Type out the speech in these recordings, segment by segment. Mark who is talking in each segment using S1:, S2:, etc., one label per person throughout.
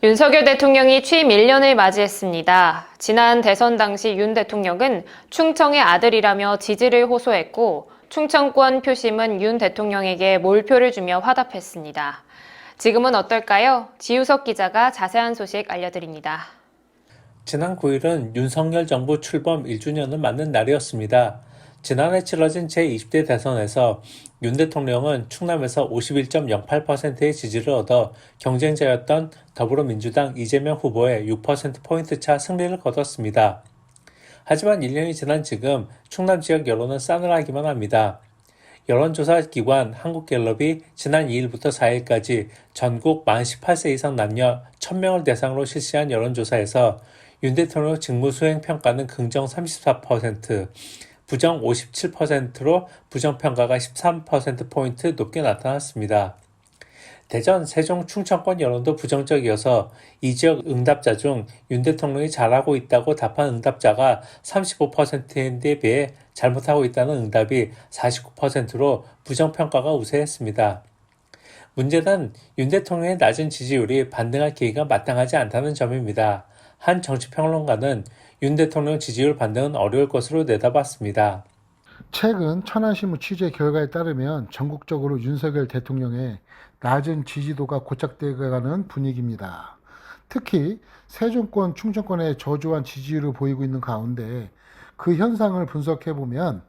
S1: 윤석열 대통령이 취임 1년을 맞이했습니다. 지난 대선 당시 윤 대통령은 충청의 아들이라며 지지를 호소했고 충청권 표심은 윤 대통령에게 몰표를 주며 화답했습니다. 지금은 어떨까요? 지우석 기자가 자세한 소식 알려드립니다.
S2: 지난 9일은 윤석열 정부 출범 1주년을 맞는 날이었습니다. 지난해 치러진 제20대 대선에서 윤 대통령은 충남에서 51.08%의 지지를 얻어 경쟁자였던 더불어민주당 이재명 후보의 6%포인트 차 승리를 거뒀습니다. 하지만 1년이 지난 지금 충남 지역 여론은 싸늘하기만 합니다. 여론조사 기관 한국갤럽이 지난 2일부터 4일까지 전국 만 18세 이상 남녀 1000명을 대상으로 실시한 여론조사에서 윤 대통령 직무수행 평가는 긍정 34%, 부정 57%로 부정평가가 13%포인트 높게 나타났습니다. 대전, 세종, 충청권 여론도 부정적이어서 이 지역 응답자 중 윤 대통령이 잘하고 있다고 답한 응답자가 35%인데 비해 잘못하고 있다는 응답이 49%로 부정평가가 우세했습니다. 문제는 윤 대통령의 낮은 지지율이 반등할 계기가 마땅하지 않다는 점입니다. 한 정치평론가는 윤 대통령 지지율 반등은 어려울 것으로 내다봤습니다.
S3: 최근 천안신문 취재 결과에 따르면 전국적으로 윤석열 대통령의 낮은 지지도가 고착되어가는 분위기입니다. 특히 세종권, 충청권에 저조한 지지율을 보이고 있는 가운데 그 현상을 분석해보면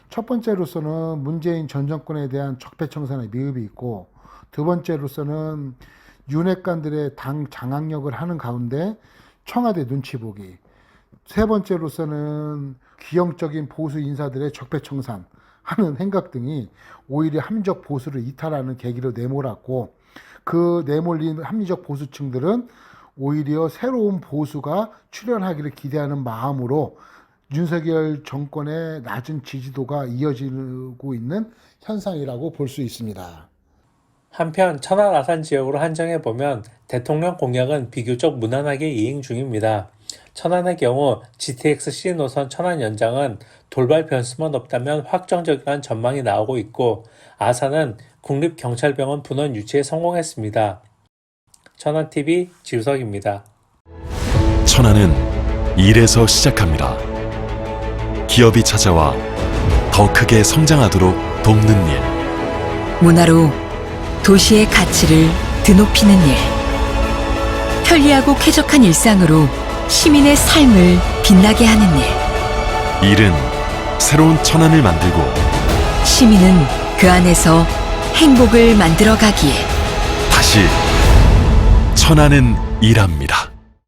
S3: 첫 번째로서는 문재인 전 정권에 대한 적폐청산의 미흡이 있고, 두 번째로서는 윤핵관들의 당 장악력을 하는 가운데 청와대 눈치 보기, 세 번째로서는 기형적인 보수 인사들의 적폐청산 하는 행각 등이 오히려 합리적 보수를 이탈하는 계기로 내몰았고, 그 내몰린 합리적 보수층들은 오히려 새로운 보수가 출현하기를 기대하는 마음으로 윤석열 정권의 낮은 지지도가 이어지고 있는 현상이라고 볼 수 있습니다.
S2: 한편 천안 아산 지역으로 한정해보면 대통령 공약은 비교적 무난하게 이행 중입니다. 천안의 경우 GTX-C 노선 천안 연장은 돌발 변수만 없다면 확정적이라는 전망이 나오고 있고, 아산은 국립경찰병원 분원 유치에 성공했습니다. 천안TV 지우석입니다.
S4: 천안은 일에서 시작합니다. 기업이 찾아와 더 크게 성장하도록 돕는 일.
S5: 문화로 도시의 가치를 드높이는 일. 편리하고 쾌적한 일상으로 시민의 삶을 빛나게 하는 일.
S4: 일은 새로운 천안을 만들고,
S5: 시민은 그 안에서 행복을 만들어 가기에
S4: 다시 천안은 일합니다.